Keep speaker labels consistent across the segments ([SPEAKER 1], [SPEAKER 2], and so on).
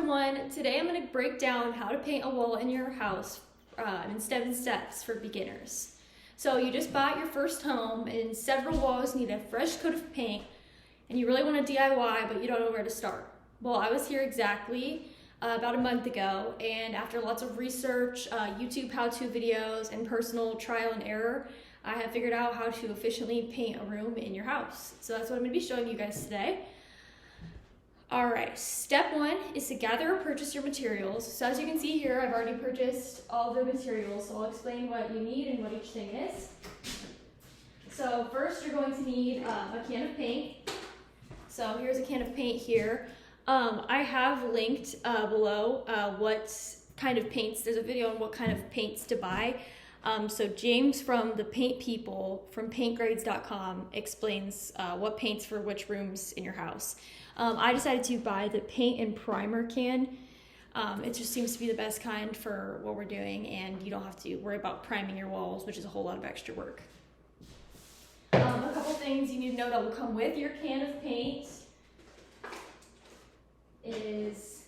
[SPEAKER 1] 1. Today I'm going to break down how to paint a wall in your house in 7 steps for beginners. So you just bought your first home and several walls need a fresh coat of paint and you really want to DIY but you don't know where to start. Well, I was here exactly about a month ago, and after lots of research, YouTube how-to videos, and personal trial and error, I have figured out how to efficiently paint a room in your house. So that's what I'm going to be showing you guys today. Alright, step 1 is to gather or purchase your materials. So as you can see here, I've already purchased all the materials, so I'll explain what you need and what each thing is. So first you're going to need a can of paint. So here's a can of paint here. I have linked below what kind of paints, there's a video on what kind of paints to buy. So James from the Paint People from paintgrades.com explains what paints for which rooms in your house. I decided to buy the paint and primer can. It just seems to be the best kind for what we're doing, and you don't have to worry about priming your walls, which is a whole lot of extra work. A couple things you need to know that will come with your can of paint is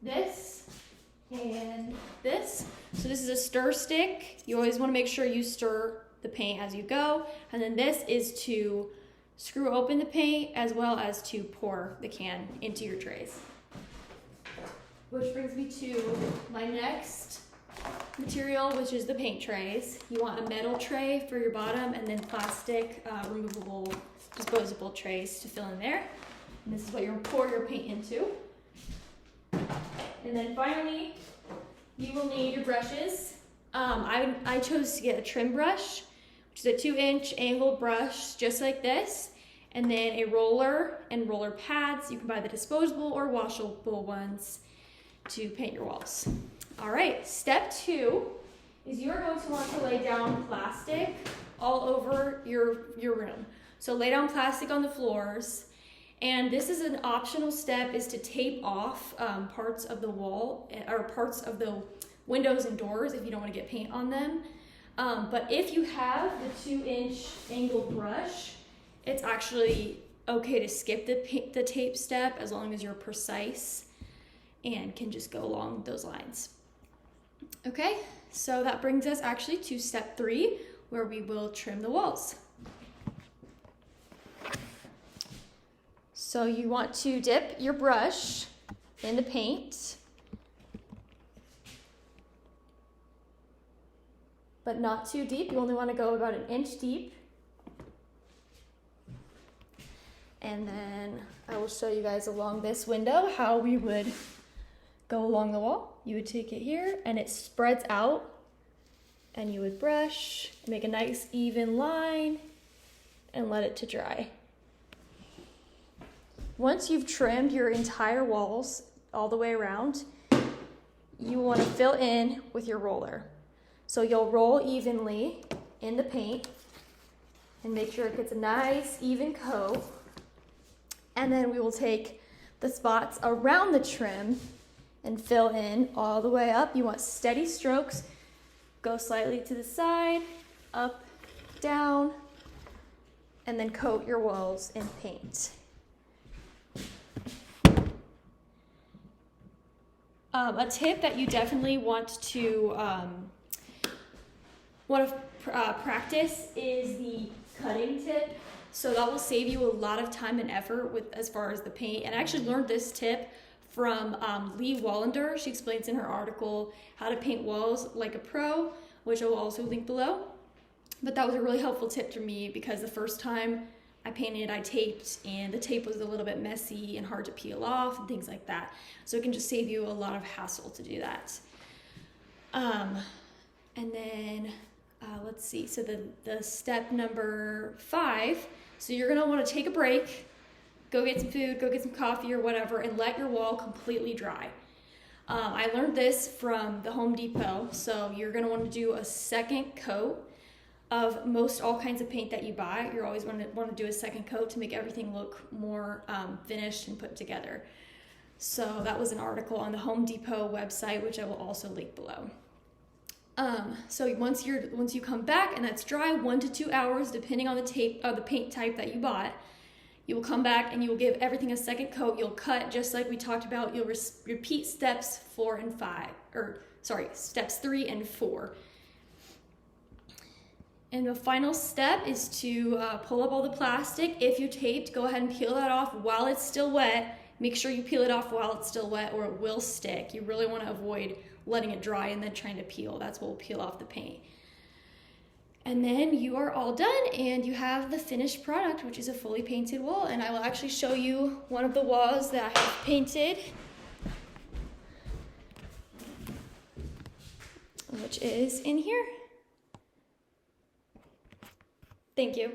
[SPEAKER 1] this and this. So this is a stir stick. You always want to make sure you stir the paint as you go. And then this is to screw open the paint as well as to pour the can into your trays. Which brings me to my next material, which is the paint trays. You want a metal tray for your bottom and then plastic, removable, disposable trays to fill in there. And this is what you'll pour your paint into. And then finally, you will need your brushes. I chose to get a trim brush, which is a 2-inch angled brush, just like this. And then a roller and roller pads. You can buy the disposable or washable ones to paint your walls. All right, step 2 is you're going to want to lay down plastic all over your room. So lay down plastic on the floors. And this is an optional step, is to tape off parts of the wall or parts of the windows and doors if you don't want to get paint on them. But if you have the 2-inch angled brush, it's actually okay to skip the tape step as long as you're precise and can just go along those lines. Okay, so that brings us actually to step 3, where we will trim the walls. So you want to dip your brush in the paint, but not too deep. You only want to go about 1 inch deep. And then I will show you guys along this window how we would go along the wall. You would take it here and it spreads out, and you would brush, make a nice even line, and let it to dry. Once you've trimmed your entire walls all the way around, you want to fill in with your roller. So you'll roll evenly in the paint and make sure it gets a nice even coat. And then we will take the spots around the trim and fill in all the way up. You want steady strokes. Go slightly to the side, up, down, and then coat your walls in paint. A tip that you definitely want to practice is the cutting tip. So that will save you a lot of time and effort as far as the paint. And I actually learned this tip from Wallender. She explains in her article how to paint walls like a pro, which I will also link below. But that was a really helpful tip to me because the first time I painted, I taped, and the tape was a little bit messy and hard to peel off and things like that. So it can just save you a lot of hassle to do that. And then let's see, so the step number 5, so you're gonna wanna take a break, go get some food, go get some coffee or whatever, and let your wall completely dry. I learned this from the Home Depot, so you're gonna wanna do a second coat of most all kinds of paint that you buy. You're always want to do a second coat to make everything look more finished and put together. So that was an article on the Home Depot website, which I will also link below. So once you come back and that's dry, 1 to 2 hours, depending on the paint type that you bought, You will come back and you will give everything a second coat. You'll cut just like we talked about. You'll repeat steps 4 and 5, steps 3 and 4. And the final step is to pull up all the plastic. If you taped, go ahead and peel that off while it's still wet. Make sure you peel it off while it's still wet or it will stick. You really want to avoid letting it dry and then trying to peel. That's what will peel off the paint. And then you are all done and you have the finished product, which is a fully painted wall. And I will actually show you one of the walls that I have painted, which is in here. Thank you.